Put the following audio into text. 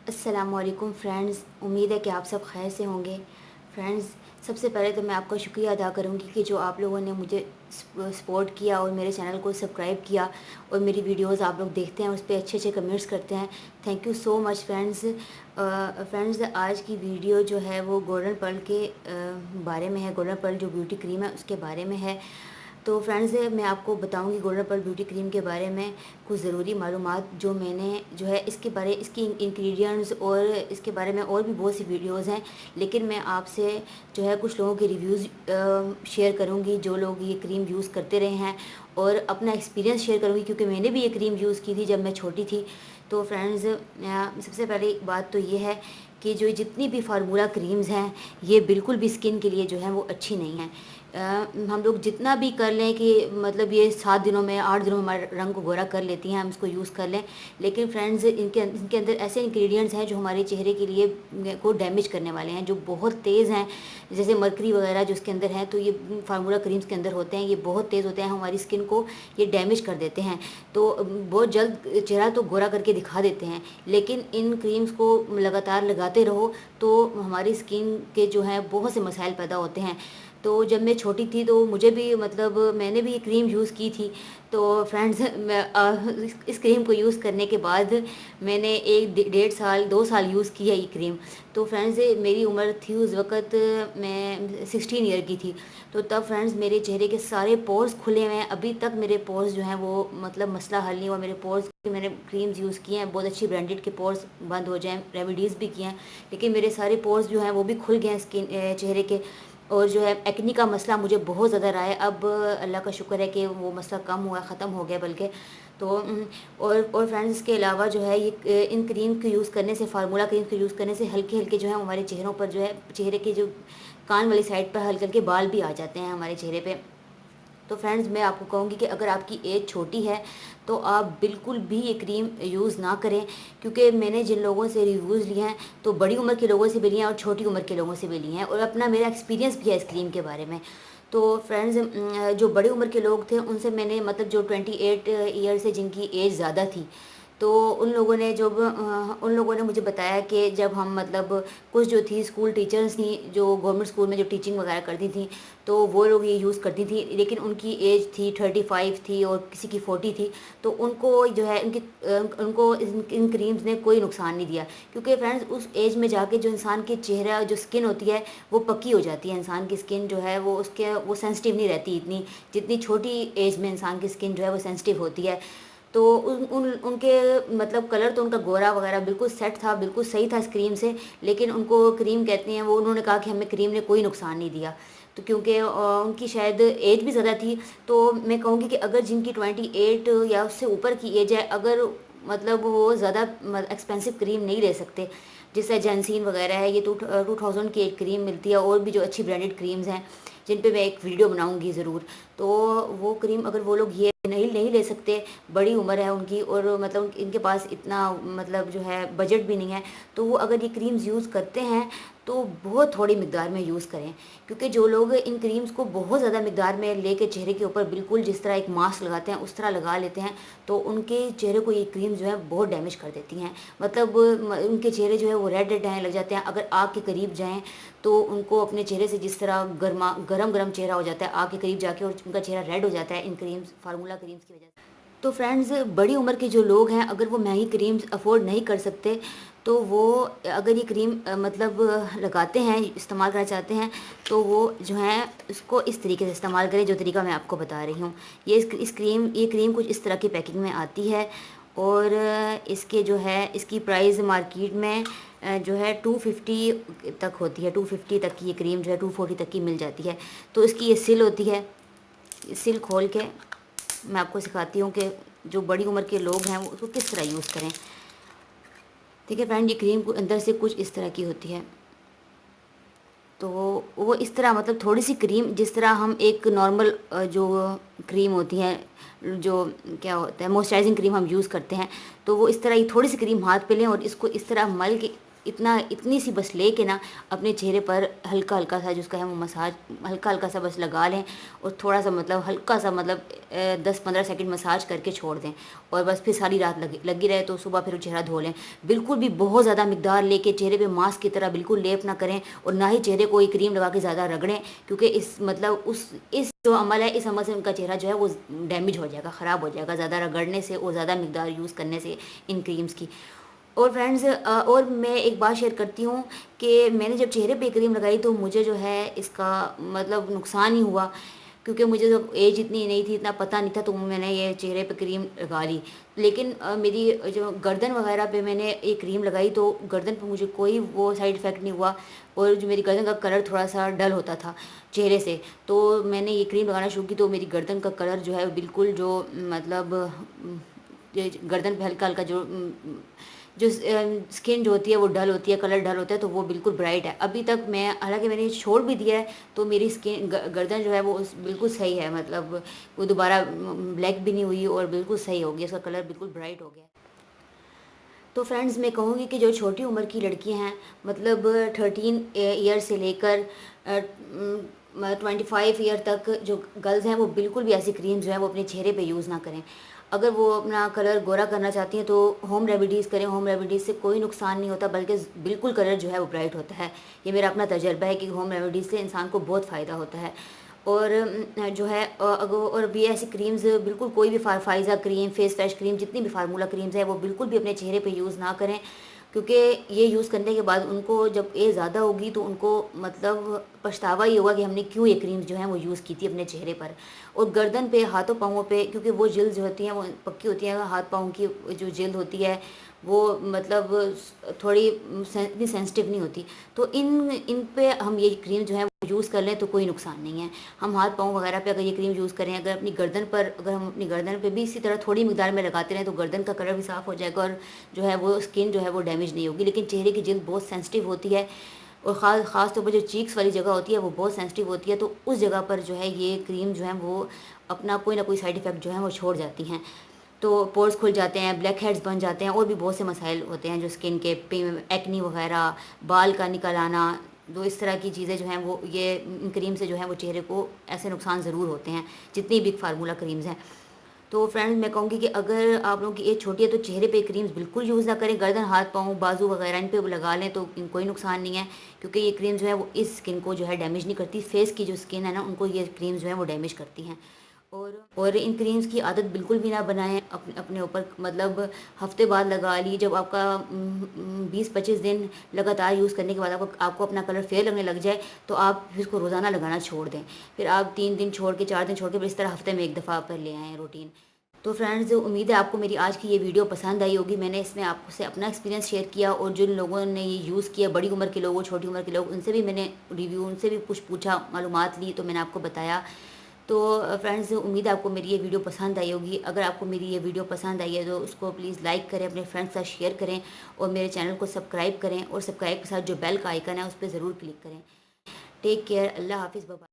अस्सलाम वालेकुम फ्रेंड्स, उम्मीद है कि आप सब खैर से होंगे। फ्रेंड्स, सबसे पहले तो मैं आपका शुक्रिया अदा करूंगी कि जो आप लोगों ने मुझे सपोर्ट किया और मेरे चैनल को सब्सक्राइब किया और मेरी वीडियोस आप लोग देखते हैं, उस पर अच्छे अच्छे कमेंट्स करते हैं। Thank you so much friends. Friends, आज की वीडियो जो है वो गोल्डन पर्ल के बारे में है। गोल्डन पर्ल जो ब्यूटी क्रीम है उसके बारे में है। तो फ्रेंड्स, मैं आपको बताऊंगी गोल्डन पर्ल ब्यूटी क्रीम के बारे में कुछ ज़रूरी मालूमात जो मैंने जो है इसकी इंग्रेडिएंट्स और इसके बारे में और भी बहुत सी वीडियोस हैं। लेकिन मैं आपसे जो है कुछ लोगों के रिव्यूज़ शेयर करूंगी जो लोग ये क्रीम यूज़ करते रहे हैं, और अपना एक्सपीरियंस शेयर करूंगी क्योंकि मैंने भी ये क्रीम यूज़ की थी जब मैं छोटी थी। तो फ्रेंड्स, सबसे पहले एक बात तो ये है कि जो जितनी भी फार्मूला क्रीम्स हैं ये बिल्कुल भी स्किन के लिए जो है वो अच्छी नहीं है। हम लोग जितना भी कर लें कि मतलब ये 7 दिनों में 8 दिनों में हमारे रंग को गोरा कर लेती हैं, हम इसको यूज़ कर लें, लेकिन फ्रेंड्स इनके अंदर ऐसे इंग्रेडिएंट्स हैं जो हमारे चेहरे के लिए को डैमेज करने वाले हैं, जो बहुत तेज़ हैं। जैसे मरकरी वगैरह जो इसके अंदर हैं, तो ये फार्मूला क्रीम्स के अंदर होते हैं, ये बहुत तेज़ होते हैं, हमारी स्किन को ये डैमेज कर देते हैं। तो बहुत जल्द चेहरा तो गोरा करके दिखा देते हैं, लेकिन इन क्रीम्स को लगातार लगाते रहो तो हमारी स्किन के जो है बहुत से मसाइल पैदा होते हैं। तो जब मैं छोटी थी तो मुझे भी मतलब मैंने भी ये क्रीम यूज़ की थी। तो फ्रेंड्स, इस क्रीम को यूज़ करने के बाद मैंने 1 डेढ़ साल 2 साल यूज़ की है ये क्रीम। तो फ्रेंड्स, मेरी उम्र थी उस वक़्त, मैं 16 ईयर की थी। तो तब फ्रेंड्स मेरे चेहरे के सारे पोर्स खुले हुए हैं, अभी तक मेरे पोर्स जो हैं वो मतलब मसला हल नहीं हुआ। मेरे पोर्स मैंने क्रीम्स यूज़ किए हैं, बहुत अच्छी ब्रांडेड के पोर्स बंद हो जाएँ, रेमेडीज़ भी किए हैं, लेकिन मेरे सारे पोर्स जो हैं वो भी खुल गए हैं चेहरे के। और जो है एक्नी का मसला मुझे बहुत ज़्यादा रहा है, अब अल्लाह का शुक्र है कि वो मसला कम हुआ, ख़त्म हो गया बल्कि। तो और फ्रेंड्स, इसके अलावा जो है ये इन क्रीम को यूज़ करने से, फार्मूला क्रीम को यूज़ करने से हल्के हल्के जो है हमारे चेहरों पर जो है, चेहरे के जो कान वाली साइड पर हल्के हल्के बाल भी आ जाते हैं हमारे चेहरे पे। तो फ्रेंड्स, मैं आपको कहूँगी कि अगर आपकी एज छोटी है तो आप बिल्कुल भी ये क्रीम यूज़ ना करें, क्योंकि मैंने जिन लोगों से रिव्यूज़ लिए हैं तो बड़ी उम्र के लोगों से भी लिए हैं और छोटी उम्र के लोगों से भी लिए हैं, और अपना मेरा एक्सपीरियंस भी है इस क्रीम के बारे में। तो फ्रेंड्स, जो बड़ी उम्र के लोग थे उनसे मैंने मतलब जो 28 ईयर से जिनकी एज ज़्यादा थी, तो उन लोगों ने मुझे बताया कि जब हम मतलब कुछ जो थी स्कूल टीचर्स थी जो गवर्नमेंट स्कूल में जो टीचिंग वगैरह करती थी, तो वो लोग ये यूज़ करती थी, लेकिन उनकी एज थी 35 थी और किसी की 40 थी। तो उनको जो है उनको इन क्रीम्स ने कोई नुकसान नहीं दिया, क्योंकि फ्रेंड्स उस एज में जाके जो इंसान के चेहरा जो स्किन होती है वो पक्की हो जाती है। इंसान की स्किन जो है वो सेंसिटिव नहीं रहती इतनी, जितनी छोटी एज में इंसान की स्किन जो है वो सेंसिटिव होती है। तो उन उन उनके मतलब कलर तो उनका गोरा वगैरह बिल्कुल सेट था, बिल्कुल सही था इस क्रीम से, लेकिन उनको क्रीम कहते हैं, वो उन्होंने कहा कि हमें क्रीम ने कोई नुकसान नहीं दिया। तो क्योंकि उनकी शायद एज भी ज़्यादा थी, तो मैं कहूँगी कि अगर जिनकी 28 या उससे ऊपर की एज है, अगर मतलब वो ज़्यादा एक्सपेंसिव क्रीम नहीं ले सकते, जैसे जेंसीन वगैरह है, ये 2000 की एक क्रीम मिलती है, और भी जो अच्छी ब्रांडेड क्रीम्स हैं जिन पे मैं एक वीडियो बनाऊंगी ज़रूर। तो वो क्रीम अगर वो लोग ये नहीं नहीं ले सकते, बड़ी उम्र है उनकी और मतलब इनके पास इतना मतलब जो है बजट भी नहीं है, तो वो अगर ये क्रीम्स यूज़ करते हैं तो बहुत थोड़ी मिकदार में यूज़ करें। क्योंकि जो लोग इन क्रीम्स को बहुत ज़्यादा मिकदार में लेके चेहरे के ऊपर बिल्कुल जिस तरह एक मास्क लगाते हैं उस तरह लगा लेते हैं, तो उनके चेहरे को ये क्रीम जो है बहुत डैमेज कर देती हैं। मतलब उनके चेहरे जो है वो रेड रेड आने लग जाते हैं, अगर आग के करीब जाएँ तो उनको अपने चेहरे से जिस तरह गरम गरम चेहरा हो जाता है आग के करीब जाके, और उनका चेहरा रेड हो जाता है इन क्रीम्स, फार्मूला क्रीम्स की वजह से। तो फ्रेंड्स, बड़ी उम्र के जो लोग हैं अगर वो महंगी क्रीम्स अफोर्ड नहीं कर सकते, तो वो अगर ये क्रीम मतलब लगाते हैं, इस्तेमाल करना चाहते हैं, तो वो जो है इसको इस तरीके से इस्तेमाल करें जो तरीका मैं आपको बता रही हूँ। ये क्रीम कुछ इस तरह की पैकिंग में आती है, और इसके जो है इसकी प्राइस मार्केट में जो है 250 तक होती है। 250 तक की ये क्रीम जो है 240 तक की मिल जाती है। तो इसकी ये सिल होती है, सिल खोल के मैं आपको सिखाती हूँ कि जो बड़ी उम्र के लोग हैं वो उसको किस तरह यूज़ करें। ठीक है फ्रेंड, ये क्रीम को अंदर से कुछ इस तरह की होती है। तो वो इस तरह मतलब थोड़ी सी क्रीम, जिस तरह हम एक नॉर्मल जो क्रीम होती है, जो क्या होता है मॉइस्चराइजिंग क्रीम हम यूज़ करते हैं, तो वो इस तरह ही थोड़ी सी क्रीम हाथ पे लें और इसको इस तरह मल के اتنی سی بس لے کے نا اپنے چہرے پر ہلکا ہلکا سا جس کا ہے وہ مساج ہلکا ہلکا سا بس لگا لیں، اور تھوڑا سا مطلب ہلکا سا مطلب 10-15 سیکنڈ مساج کر کے چھوڑ دیں، اور بس پھر ساری رات لگی رہے تو صبح پھر چہرہ دھو لیں۔ بالکل بھی بہت زیادہ مقدار لے کے چہرے پہ ماسک کی طرح بالکل لیپ نہ کریں، اور نہ ہی چہرے کو یہ کریم لگا کے زیادہ رگڑیں، کیونکہ اس جو عمل ہے، اس عمل سے ان کا چہرہ جو ہے وہ ڈیمیج ہو جائے گا، خراب ہو جائے گا زیادہ رگڑنے سے اور زیادہ مقدار یوز کرنے سے ان کریمز کی۔ اور فرینڈز، اور میں ایک بات شیئر کرتی ہوں کہ میں نے جب چہرے پہ کریم لگائی تو مجھے جو ہے اس کا مطلب نقصان ہی ہوا، کیونکہ مجھے جب ایج اتنی نہیں تھی، اتنا پتہ نہیں تھا، تو میں نے یہ چہرے پہ کریم لگا لی، لیکن میری جو گردن وغیرہ پہ میں نے یہ کریم لگائی تو گردن پہ مجھے کوئی وہ سائیڈ افیکٹ نہیں ہوا، اور جو میری گردن کا کلر تھوڑا سا ڈل ہوتا تھا چہرے سے، تو میں نے یہ کریم لگانا شروع کی تو میری گردن کا کلر جو ہے بالکل جو مطلب گردن پہ ہلکا ہلکا جو اسکن جو ہوتی ہے وہ ڈل ہوتی ہے، کلر ڈل ہوتا ہے، تو وہ بالکل برائٹ ہے ابھی تک۔ میں حالانکہ میں نے چھوڑ بھی دیا ہے تو میری گردن جو ہے وہ بالکل صحیح ہے، مطلب وہ دوبارہ بلیک بھی نہیں ہوئی اور بالکل صحیح ہو گیا، اس کا کلر بالکل برائٹ ہو گیا۔ تو فرینڈز، میں کہوں گی کہ جو چھوٹی عمر کی لڑکیاں ہیں، مطلب 13 ایئر سے لے کر 25 ایئر تک جو گرلز ہیں، وہ بالکل بھی ایسی کریم جو ہے وہ اپنے چہرے پہ یوز نہ کریں۔ اگر وہ اپنا کلر گورا کرنا چاہتی ہیں تو ہوم ریمیڈیز کریں، ہوم ریمیڈیز سے کوئی نقصان نہیں ہوتا، بلکہ بالکل کلر جو ہے وہ برائٹ ہوتا ہے۔ یہ میرا اپنا تجربہ ہے کہ ہوم ریمیڈیز سے انسان کو بہت فائدہ ہوتا ہے۔ اور جو ہے اور بھی ایسی کریمز بالکل کوئی بھی فائزہ کریم، فیس فریش کریم، جتنی بھی فارمولہ کریمز ہیں وہ بالکل بھی اپنے چہرے پہ یوز نہ کریں، کیونکہ یہ یوز کرنے کے بعد ان کو جب ایج زیادہ ہوگی تو ان کو مطلب پچھتاوا ہی ہوگا کہ ہم نے کیوں یہ کریمز جو ہیں وہ یوز کی تھی اپنے چہرے پر۔ اور گردن پہ، ہاتھوں پاؤں پہ، کیونکہ وہ جلد جو ہوتی ہیں وہ پکی ہوتی ہیں، ہاتھ پاؤں کی جو جلد ہوتی ہے وہ مطلب تھوڑی اتنی سینسٹیو نہیں ہوتی، تو ان پہ ہم یہ کریم جو ہے وہ یوز کر لیں تو کوئی نقصان نہیں ہے۔ ہم ہاتھ پاؤں وغیرہ پہ اگر یہ کریم یوز کریں، اگر ہم اپنی گردن پہ بھی اسی طرح تھوڑی مقدار میں لگاتے رہیں تو گردن کا کلر بھی صاف ہو جائے گا، اور جو ہے وہ اسکن جو ہے وہ ڈیمیج نہیں ہوگی۔ لیکن چہرے کی جلد بہت سینسٹیو ہوتی ہے، اور خاص طور پر جو چیکس والی جگہ ہوتی ہے وہ بہت سینسٹیو ہوتی ہے، تو اس جگہ پر جو ہے یہ کریم جو ہے وہ اپنا کوئی نہ کوئی سائیڈ افیکٹ جو ہے وہ چھوڑ جاتی ہیں، تو پورز کھل جاتے ہیں، بلیک ہیڈز بن جاتے ہیں، اور بھی بہت سے مسائل ہوتے ہیں جو اسکن کے، ایکنی وغیرہ، بال کا نکل آنا، تو اس طرح کی چیزیں جو ہیں وہ یہ ان کریم سے جو ہے وہ چہرے کو ایسے نقصان ضرور ہوتے ہیں جتنی بھی فارمولہ کریمز ہیں۔ تو فرینڈز، میں کہوں گی کہ اگر آپ لوگوں کی ایج چھوٹی ہے تو چہرے پہ کریمز بالکل یوز نہ کریں، گردن، ہاتھ پاؤں، بازو وغیرہ ان پہ لگا لیں تو کوئی نقصان نہیں ہے، کیونکہ یہ کریم جو ہے وہ اس اسکن کو جو ہے ڈیمیج نہیں کرتی، فیس کی جو اسکن ہے نا ان کو یہ کریم جو ہے وہ ڈیمیج کرتی ہیں۔ اور ان کریمز کی عادت بالکل بھی نہ بنائیں اپنے اوپر، مطلب ہفتے بعد لگا لی، جب آپ کا 20-25 دن لگاتار یوز کرنے کے بعد آپ کو اپنا کلر فیئر لگنے لگ جائے تو آپ اس کو روزانہ لگانا چھوڑ دیں، پھر آپ 3 دن چھوڑ کے، 4 دن چھوڑ کے، پھر اس طرح ہفتے میں ایک دفعہ پر لے آئیں روٹین۔ تو فرینڈز، امید ہے آپ کو میری آج کی یہ ویڈیو پسند آئی ہوگی۔ میں نے اس میں آپ سے اپنا ایکسپیرینس شیئر کیا، اور جن لوگوں نے یہ یوز کیا، بڑی عمر کے لوگ، چھوٹی عمر کے لوگ، ان سے بھی میں نے ریویو، ان سے بھی کچھ پوچھا، معلومات لی، تو میں نے آپ کو بتایا۔ تو فرینڈز، امید ہے آپ کو میری یہ ویڈیو پسند آئی ہوگی۔ اگر آپ کو میری یہ ویڈیو پسند آئی ہے تو اس کو پلیز لائک کریں، اپنے فرینڈس کے ساتھ شیئر کریں، اور میرے چینل کو سبسکرائب کریں، اور سبسکرائب کے ساتھ جو بیل کا آئیکن ہے اس پہ ضرور کلک کریں۔ ٹیک کیئر، اللہ حافظ، بائے۔